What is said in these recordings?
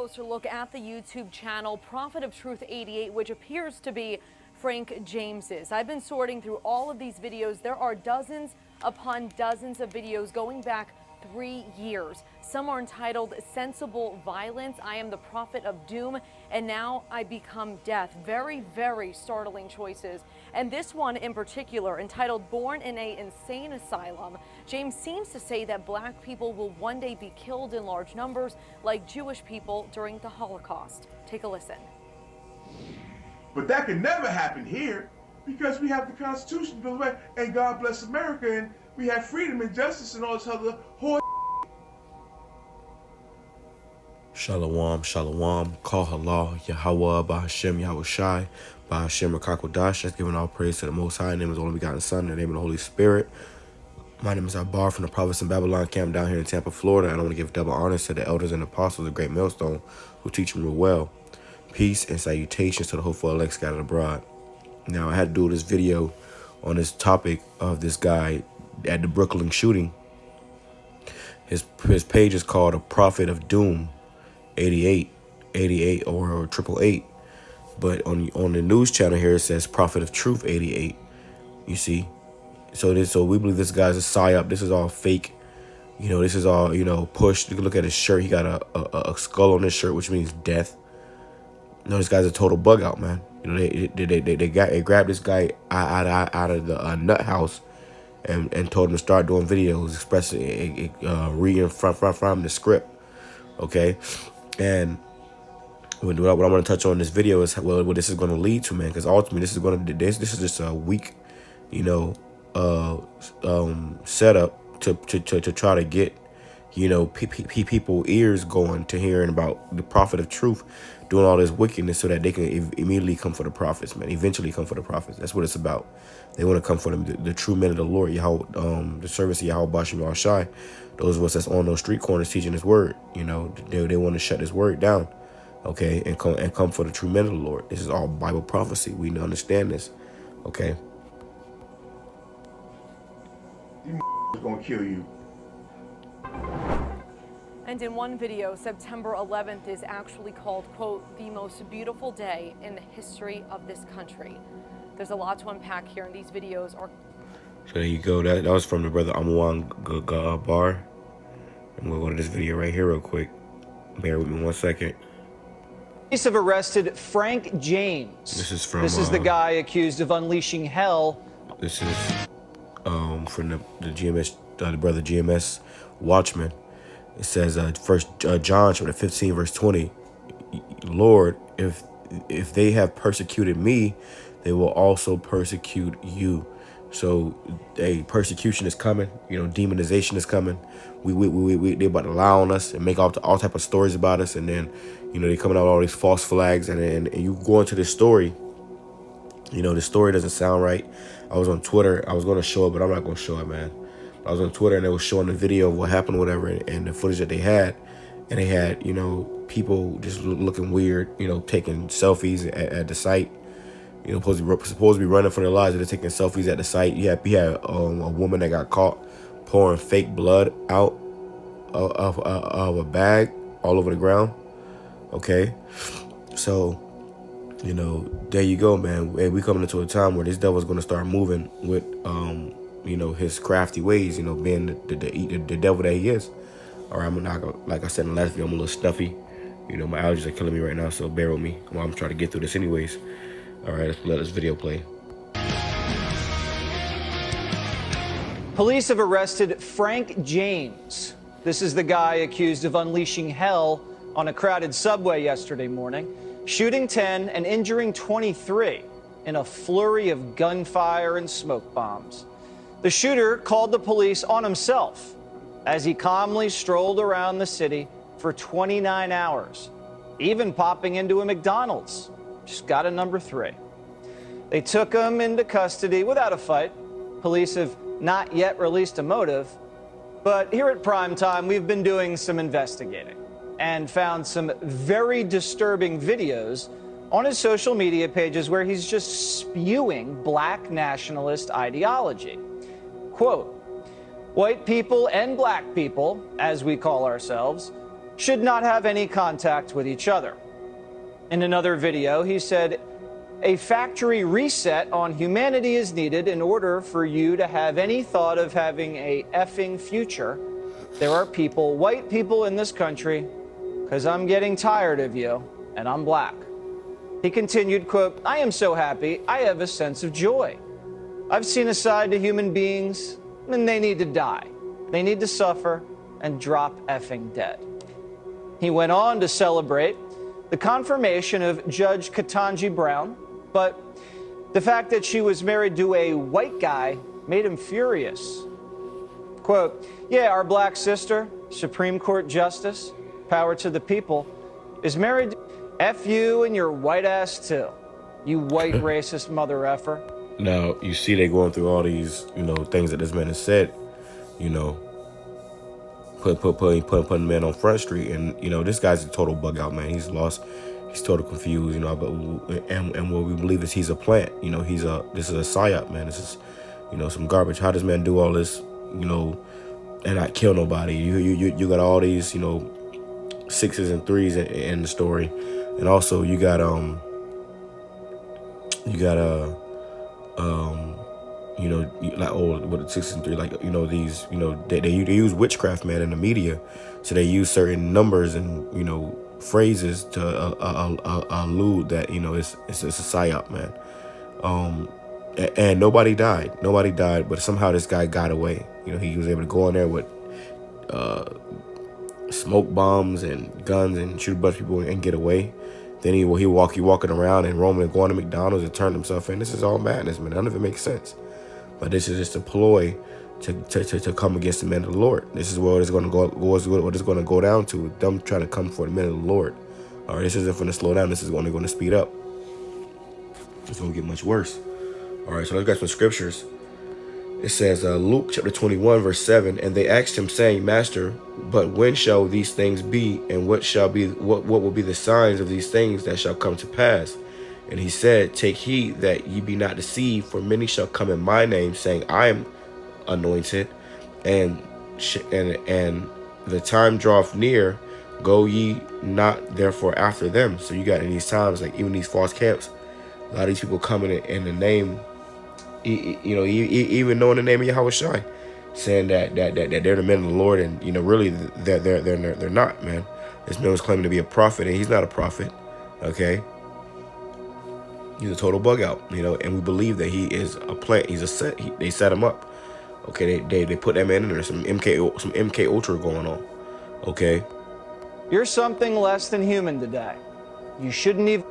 closer look at the YouTube channel Prophet of Truth 88, which appears to be Frank James's. I've been sorting through all of these videos. There are dozens upon dozens of videos going back 3 years. Some are entitled Sensible Violence, I Am the Prophet of Doom, and Now I Become Death. Very, very startling choices. And this one in particular, entitled Born in an Insane Asylum, James seems to say that black people will one day be killed in large numbers like Jewish people during the Holocaust. Take a listen. But that can never happen here because we have the Constitution, Bill of Rights, and God bless America, and we have freedom and justice and all this other horse. Shalom, shalom, call halal, YAHAWAH, BAHASHAM, YAHAWASHI, BAHASHAM, QADASH. That's giving all praise to the Most High. In the name of the only begotten Son, in the name of the Holy Spirit. My name is Bar from the Prophets in Babylon camp down here in Tampa, Florida. And I want to give double honors to the elders and apostles of Great Millstone who teach me real well. Peace and salutations to the hopeful elect scattered abroad. Now, I had to do this video on this topic of this guy at the Brooklyn shooting. His page is called A Prophet of Doom 88 or 888. But on the news channel here, it says Prophet of Truth 88. You see? So we believe this guy's a psyop. This is all fake. You know, this is all, you know, pushed. You can look at his shirt. He got a skull on his shirt, which means death. No, this guy's a total bug out, man. You know, they grabbed this guy out of the nut house and told him to start doing videos, expressing, reading from the script. Okay, and what I want to touch on in this video is what this is going to lead to, man. Because ultimately, this is just a weak, you know, setup to try to get, you know, people ears going to hearing about the Prophet of Truth doing all this wickedness so that they can immediately come for the prophets, man. Eventually come for the prophets. That's what it's about. They want to come for the true men of the Lord, Yahawah, the servants of YAHAWASHI, those of us that's on those street corners teaching his word. You know, they want to shut his word down, okay, and come for the true men of the Lord. This is all Bible prophecy. We understand this, okay? These is gonna kill you. And in one video, September 11th is actually called, quote, the most beautiful day in the history of this country. There's a lot to unpack here, and these videos are... So there you go. That was from the brother Bar. And we'll go to this video right here real quick. Bear with me 1 second. Police have arrested Frank James. This is the guy accused of unleashing hell. This is from the GMS, the brother GMS Watchman. It says, First John chapter 15 verse 20. Lord, if they have persecuted me, they will also persecute you. So, persecution is coming. You know, demonization is coming. They're about to lie on us and make all type of stories about us, and then, you know, they coming out with all these false flags, and you go into this story. You know, the story doesn't sound right. I was on Twitter. I was going to show it, but I'm not going to show it, man. I was on Twitter, and they was showing the video of what happened, whatever, and the footage that they had, and they had, you know, people just looking weird, you know, taking selfies at the site. You know, supposed to be running for their lives, and they're taking selfies at the site. We had a woman that got caught pouring fake blood out of a bag all over the ground. Okay, so, you know, there you go, man. And we coming into a time where this devil's going to start moving with, you know, his crafty ways. You know, being the devil that he is. All right, I'm not, like I said in the last video, I'm a little stuffy. You know, my allergies are killing me right now, so bear with me. Well, I'm trying to get through this anyways. All right, let's let this video play. Police have arrested Frank James. This is the guy accused of unleashing hell on a crowded subway yesterday morning, shooting 10 and injuring 23 in a flurry of gunfire and smoke bombs. The shooter called the police on himself as he calmly strolled around the city for 29 hours, even popping into a McDonald's. Just got a number 3. They took him into custody without a fight. Police have not yet released a motive, but here at Prime Time, we've been doing some investigating and found some very disturbing videos on his social media pages where he's just spewing black nationalist ideology. Quote, white people and black people, as we call ourselves, should not have any contact with each other. In another video, he said, a factory reset on humanity is needed in order for you to have any thought of having a effing future. There are people, white people in this country, because I'm getting tired of you, and I'm black. He continued, quote, I am so happy, I have a sense of joy. I've seen a side to human beings, and they need to die. They need to suffer and drop effing dead. He went on to celebrate the confirmation of Judge Ketanji Brown, but the fact that she was married to a white guy made him furious. Quote, yeah, our black sister, Supreme Court Justice, power to the people, is married to F you and your white ass too, you white racist mother effer. Now, you see they going through all these, things that this man has said, putting the man on Front Street. And, this guy's a total bug out, man. He's lost. He's total confused, and what we believe is he's a plant. This is a psyop, man. This is, some garbage. How does man do all this, and not kill nobody? You got all these, 6s and 3s in the story. And also you got like with the 6 and 3, like these they use witchcraft, man, in the media. So they use certain numbers and phrases to allude that it's a psyop, man. And nobody died, but somehow this guy got away. He was able to go in there with smoke bombs and guns and shoot a bunch of people and get away. Then he walking around and roaming and going to McDonald's and turned himself in. This is all madness, man. None of it makes sense. But this is just a ploy to come against the men of the Lord. This is what it's going to go. What it's going to go down to. Them trying to come for the men of the Lord. All right, this isn't going to slow down. This is only going to speed up. It's going to get much worse. All right, so let's get some scriptures. It says Luke chapter 21 verse 7, and they asked him, saying, Master, but when shall these things be, and what will be the signs of these things that shall come to pass? And he said, Take heed that ye be not deceived, for many shall come in my name, saying, I am anointed, and the time draweth near. Go ye not therefore after them. So you got in these times, like even these false camps, a lot of these people coming in the name, even knowing the name of YAHAWASHI, saying that they're the men of the Lord, and really they're not, man. This man was claiming to be a prophet, and he's not a prophet. Okay, he's a total bug out, and we believe that he is a plant. He's a set. They set him up. Okay, they put that man in there. Some MK Ultra going on. Okay, you're something less than human today. You shouldn't even.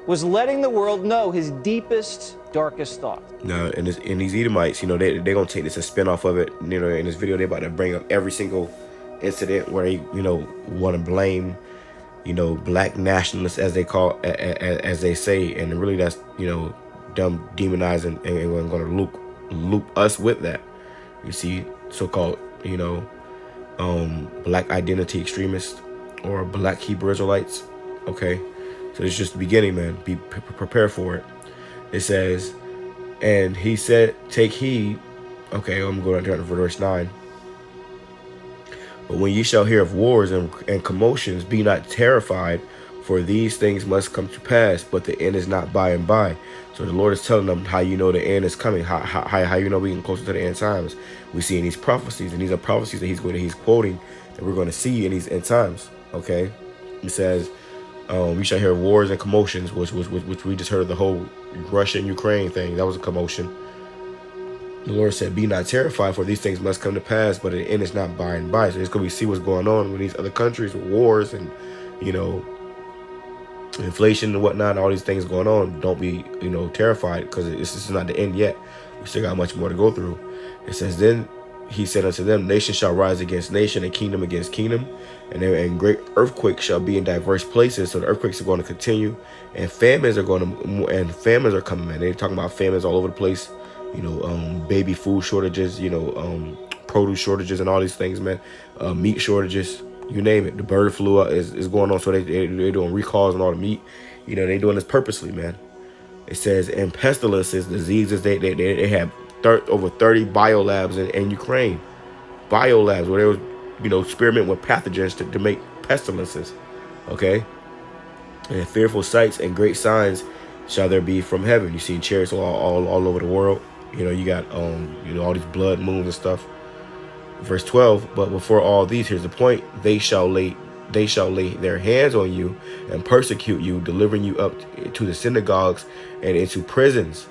Was letting the world know his deepest, darkest thought. Now, and these Edomites, they're going to take this a spin off of it. In this video, they're about to bring up every single incident where they, want to blame, black nationalists, as they call, as they say. And really that's, them demonizing and going to loop us with that. You see, so-called, black identity extremists or black Hebrew Israelites. Okay. So it's just the beginning, man. Be prepared for it. It says, and he said, take heed. Okay, I'm going down to verse 9. But when ye shall hear of wars and commotions, be not terrified, for these things must come to pass, but the end is not by and by. So the Lord is telling them how the end is coming, how we getting closer to the end times. We see in these prophecies, and these are prophecies that he's quoting that we're going to see in these end times. Okay, he says, we shall hear wars and commotions, which we just heard of the whole Russia and Ukraine thing. That was a commotion. The Lord said, be not terrified, for these things must come to pass, but the end is not by and by. So it's going to see what's going on with these other countries, with wars and, inflation and whatnot, and all these things going on. Don't be, terrified, because this is not the end yet. We still got much more to go through. It says, then he said unto them, nation shall rise against nation, and kingdom against kingdom, and great earthquakes shall be in diverse places. So the earthquakes are going to continue, and famines are coming, man. They're talking about famines all over the place. Baby food shortages, produce shortages, and all these things, man. Meat shortages, you name it. The bird flu is going on, so they're doing recalls on all the meat. They're doing this purposely, man. It says, and pestilences, diseases, they have over 30 biolabs in Ukraine. Biolabs where they was, experiment with pathogens to make pestilences. Okay, and fearful sights and great signs shall there be from heaven. You see chariots all over the world. You know, you got all these blood moons and stuff. Verse 12, but before all these, here's the point, they shall lay their hands on you and persecute you, delivering you up to the synagogues and into prisons,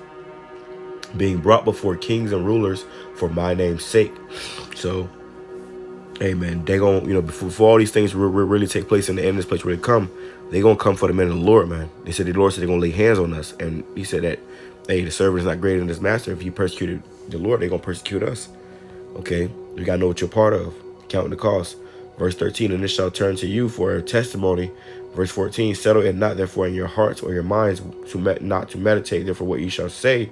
being brought before kings and rulers for my name's sake. So, amen. They gonna, before all these things really take place in the end of this place where they come, they gonna come for the men of the Lord, man. They said the Lord said they're gonna lay hands on us, and he said that, hey, the servant is not greater than his master. If you persecuted the Lord, they're gonna persecute us. Okay, you gotta know what you're part of. Counting the cost. Verse 13, and this shall turn to you for a testimony. Verse 14, settle it not therefore in your hearts or your minds not to meditate therefore what you shall say.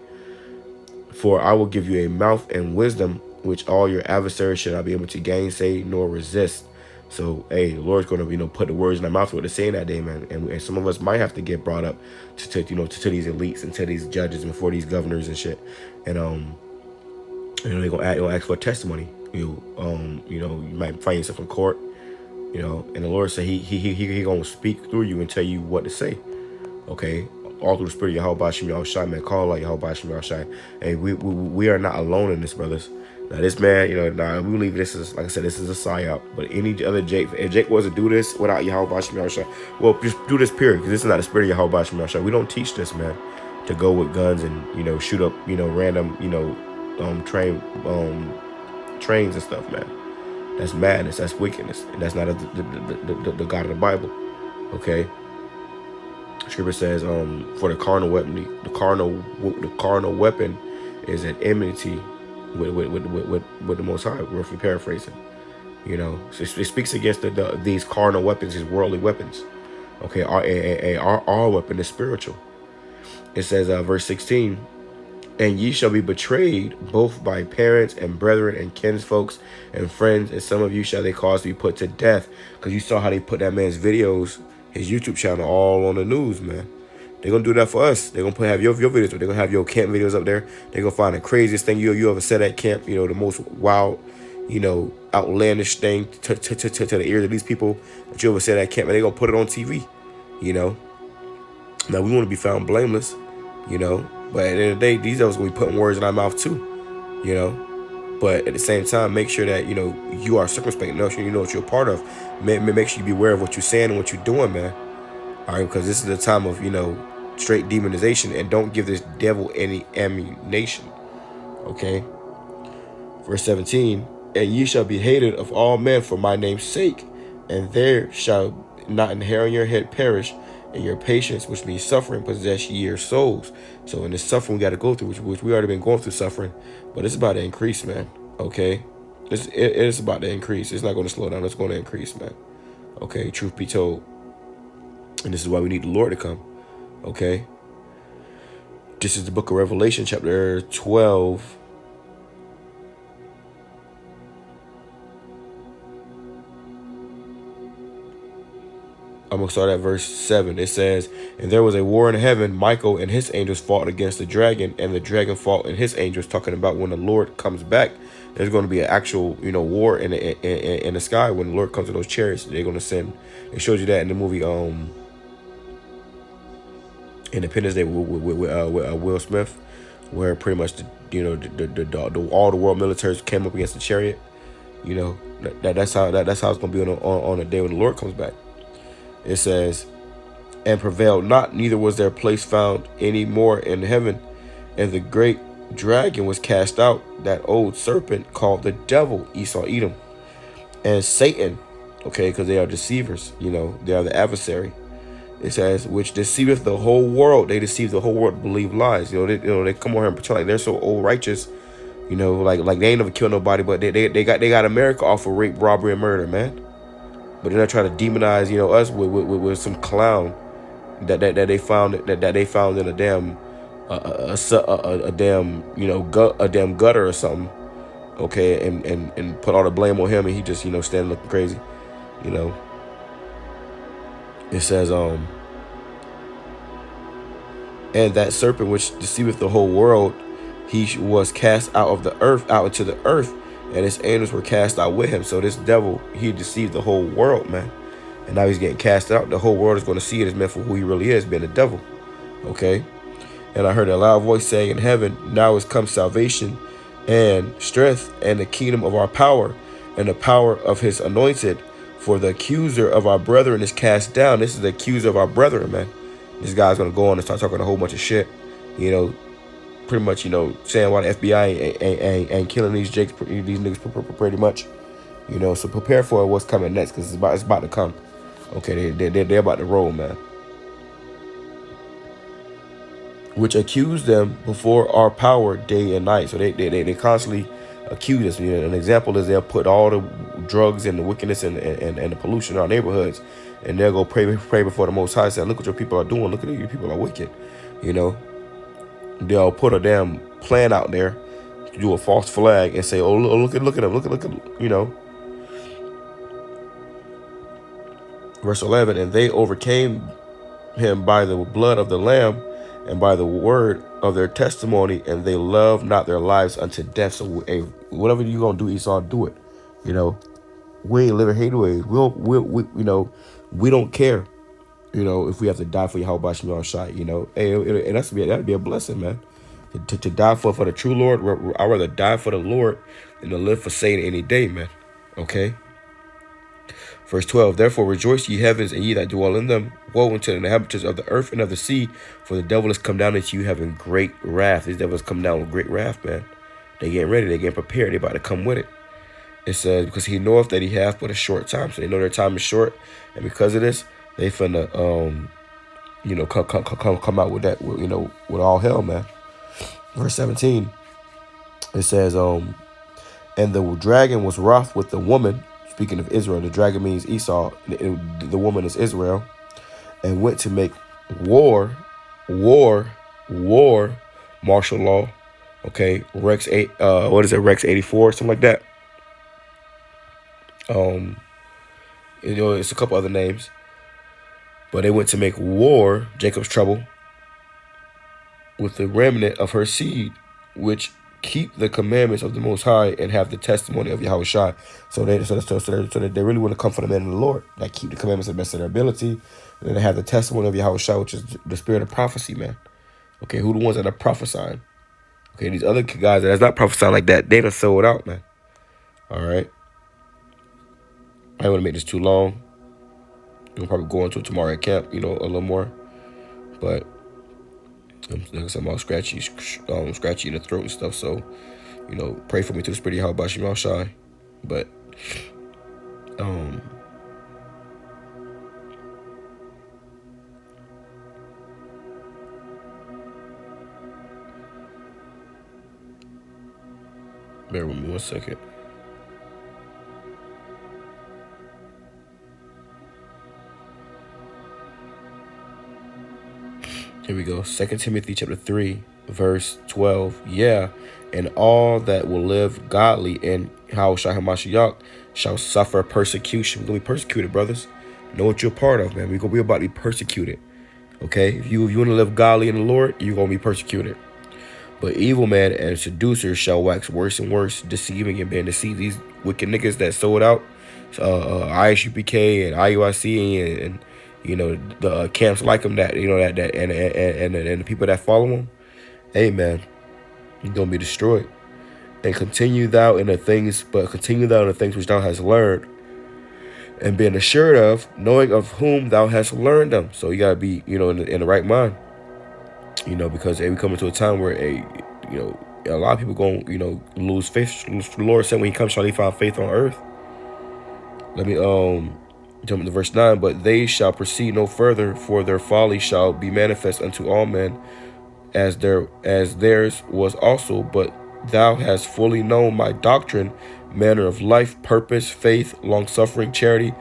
For I will give you a mouth and wisdom, which all your adversaries shall not be able to gainsay nor resist. So, hey, the Lord's going to, put the words in our mouth what to say in that day, man. And some of us might have to get brought up to these elites and to these judges and before these governors and shit. And they're gonna ask for a testimony. You might find yourself in court. And the Lord said he gonna speak through you and tell you what to say. Okay, all through the spirit of YAHAWASHI, man. Call out YAHAWASHI. Hey, we are not alone in this, brothers. Now this man, we believe this is, like I said, this is a psyop. But any other Jake, if Jake was to do this without YAHAWASHI, well, just do this period, because this is not the spirit of YAHAWASHI. We don't teach this, man, to go with guns and shoot up random trains and stuff, man. That's madness. That's wickedness, and that's not the God of the Bible. Okay. Scripture says, for the carnal weapon, the carnal weapon is an enmity with the Most High. Roughly paraphrasing, so it speaks against these carnal weapons, these worldly weapons. Okay, our weapon is spiritual. It says, verse 16, and ye shall be betrayed both by parents and brethren and kinsfolks and friends, and some of you shall they cause to be put to death. Because you saw how they put that man's videos, his YouTube channel, all on the news, man. They're going to do that for us. They're going to have your videos. They're going to have your camp videos up there. They're going to find the craziest thing you ever said at camp, the most wild, outlandish thing to the ears of these people that you ever said at camp, and they're going to put it on TV, Now, we want to be found blameless, but at the end of the day, these devils going to be putting words in our mouth too, But at the same time, make sure that, you are circumspect. Make sure you know what you're a part of. Make sure you be aware of what you're saying and what you're doing, man. All right, because this is the time of, straight demonization, and don't give this devil any ammunition. Okay. Verse 17, and ye shall be hated of all men for my name's sake, and there shall not an hair on your head perish, and your patience, which means suffering, possess ye your souls. So in this suffering we got to go through, which we already been going through suffering, but it's about to increase, man. Okay, it is about to increase. It's not going to slow down. It's going to increase, man. Okay, truth be told, and this is why we need the Lord to come. Okay, this is the book of Revelation, chapter 12. I'm going to start at verse 7. It says, and there was a war in heaven. Michael and his angels fought against the dragon, and the dragon fought and his angels. Talking about when the Lord comes back, there's going to be an actual, war in the sky. When the Lord comes to those chariots, they're going to send. It shows you that in the movie Independence Day with Will Smith, where pretty much all the world militaries came up against the chariot. That's how it's going to be on the day when the Lord comes back. It says, and prevailed not, neither was their place found any more in heaven. And the great dragon was cast out, that old serpent called the devil, Esau, Edom, and Satan. Okay, because they are deceivers. They are the adversary. It says, which deceiveth the whole world. They deceive the whole world to believe lies. They come over here and pretend like they're so old righteous. Like they ain't never killed nobody, but they got America off of rape, robbery, and murder, man. But they're not trying to demonize, us with some clown that they found in a damn damn gutter or something. Okay, and put all the blame on him, and he just standing looking crazy. It says and that serpent which deceiveth the whole world, he was cast out of the earth, out into the earth, and his angels were cast out with him. So this devil, he deceived the whole world, man. and now he's getting cast out. The whole world is going to see it as man for who he really is, being the devil. Okay. And I heard a loud voice saying in heaven, now has come salvation and strength and the kingdom of our power and the power of his anointed. For the accuser of our brethren is cast down. This is the accuser of our brethren, man. This guy's going to go on and start talking a whole bunch of shit, you know, pretty much, you know, saying why the FBI ain't killing these niggas pretty much, you know. So prepare for what's coming next, because it's about to come. Okay, they're about to roll, man. Which accuse them before our power day and night. So they constantly accuse us. You know, an example is they'll put all the drugs and the wickedness and the pollution in our neighborhoods, and they'll go pray before the Most High, saying, look what your people are doing. Look at you people are wicked. You know, they'll put a damn plan out there to do a false flag and say, oh, look at them, look at, you know. Verse 11, and they overcame him by the blood of the Lamb and by the word of their testimony, and they love not their lives unto death. So hey, whatever you're going to do, Esau, do it. You know, we ain't living hateways. We you know, we don't care, you know, if we have to die for YAHAWASHI, you know. Hey, and that'd be a blessing, man. To die for the true Lord. I'd rather die for the Lord than to live for Satan any day, man. Okay. Verse 12, therefore rejoice ye heavens and ye that dwell in them. Woe unto the inhabitants of the earth and of the sea, for the devil is come down into you having great wrath. These devils come down with great wrath, man. They getting ready, they getting prepared, they about to come with it. It says, because he knoweth that he hath but a short time. So they know their time is short, and because of this, they finna you know, come out with that, you know, with all hell, man. Verse 17, it says, and the dragon was wroth with the woman. Speaking of Israel, the dragon means Esau, the woman is Israel, and went to make war, martial law. Okay, Rex 8, what is it, Rex 84, something like that. You know, it's a couple other names, but they went to make war, Jacob's trouble, with the remnant of her seed, which keep the commandments of the Most High and have the testimony of YAHAWASHI. So they really want to come for the men of the Lord that keep the commandments to the best of their ability, and they have the testimony of YAHAWASHI, which is the spirit of prophecy, man. Okay, who the ones that are prophesying? Okay, these other guys that's not prophesying like that, they done sold out, man. All right. I don't want to make this too long. We'll probably go into it tomorrow at camp, you know, a little more, but like I said, I'm all scratchy in the throat and stuff. So, you know, pray for me to the spirit of YAHAWASHI. But, bear with me 1 second. Here we go. 2 Timothy chapter 3, verse 12. Yeah, and all that will live godly in YAHAWASHI HaMashiach shall suffer persecution. We're going to be persecuted, brothers. Know what you're a part of, man. We're going to be about to be persecuted. Okay? If you want to live godly in the Lord, you're going to be persecuted. But evil man and seducers shall wax worse and worse, deceiving and being deceived. These wicked niggas that sold out, ISUPK and IUIC and you know, the camps like them, that, you know, and the people that follow them, hey, man, you're going to be destroyed. And continue thou in the things which thou hast learned, and being assured of, knowing of whom thou hast learned them. So you got to be, you know, in the right mind, you know, because hey, we come into a time where, you know, a lot of people going, you know, lose faith. The Lord said when he comes, shall he find faith on earth? Let me, jump to verse 9, but they shall proceed no further, for their folly shall be manifest unto all men, as theirs was also. But thou hast fully known my doctrine, manner of life, purpose, faith, long-suffering, charity,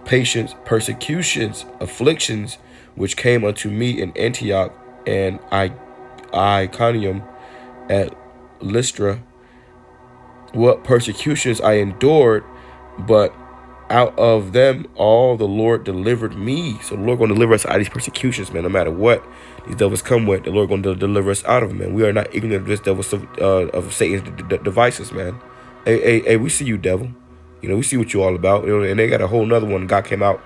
patience, persecutions, afflictions, which came unto me in Antioch and Iconium, at Lystra, what persecutions I endured, but out of them all the Lord delivered me. So the Lord going to deliver us out of these persecutions, man. No matter what these devils come with, the Lord going to deliver us out of them, man. We are not ignorant of this devil, of Satan's devices, man. Hey, we see you, devil. You know, we see what you all about. You know, and they got a whole nother one. God came out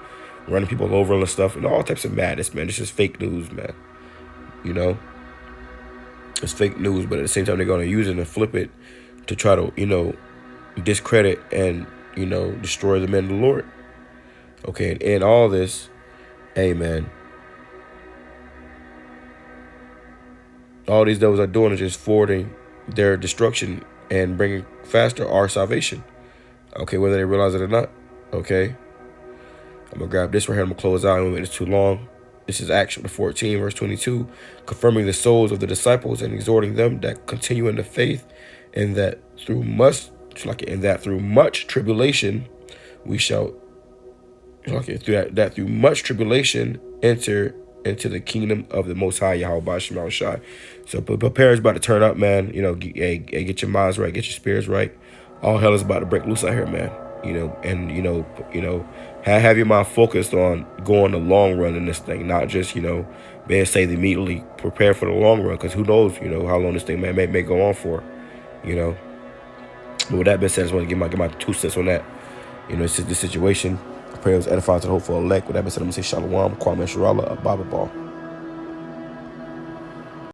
running people over and stuff, and all types of madness, man. It's just fake news, man. You know, it's fake news, but at the same time, they're going to use it and flip it to try to, you know, discredit and, you know, destroy the men of the Lord. Okay, and in all this, amen, all these devils are doing is just forwarding their destruction and bringing faster our salvation. Okay, whether they realize it or not. Okay, I'm going to grab this right here. I'm going to close out. I don't make this too long. This is Acts chapter 14, verse 22, confirming the souls of the disciples and exhorting them that continue in the faith, and that through much tribulation we shall through much tribulation enter into the kingdom of the Most High YAHAWASHI. So prepare is about to turn up, man. You know, get your minds right, get your spirits right. All hell is about to break loose out here, man. You know, and you know, have your mind focused on going the long run in this thing, not just, you know, being saved immediately. Prepare for the long run, because who knows, you know, how long this thing may go on for, you know. But with that being said, I just want to give my 2 cents on that. You know, this situation. I pray it was edifying to the hopeful elect. With that being said, I'm going to say Shalom, Kwame Sharala, Baba Ball.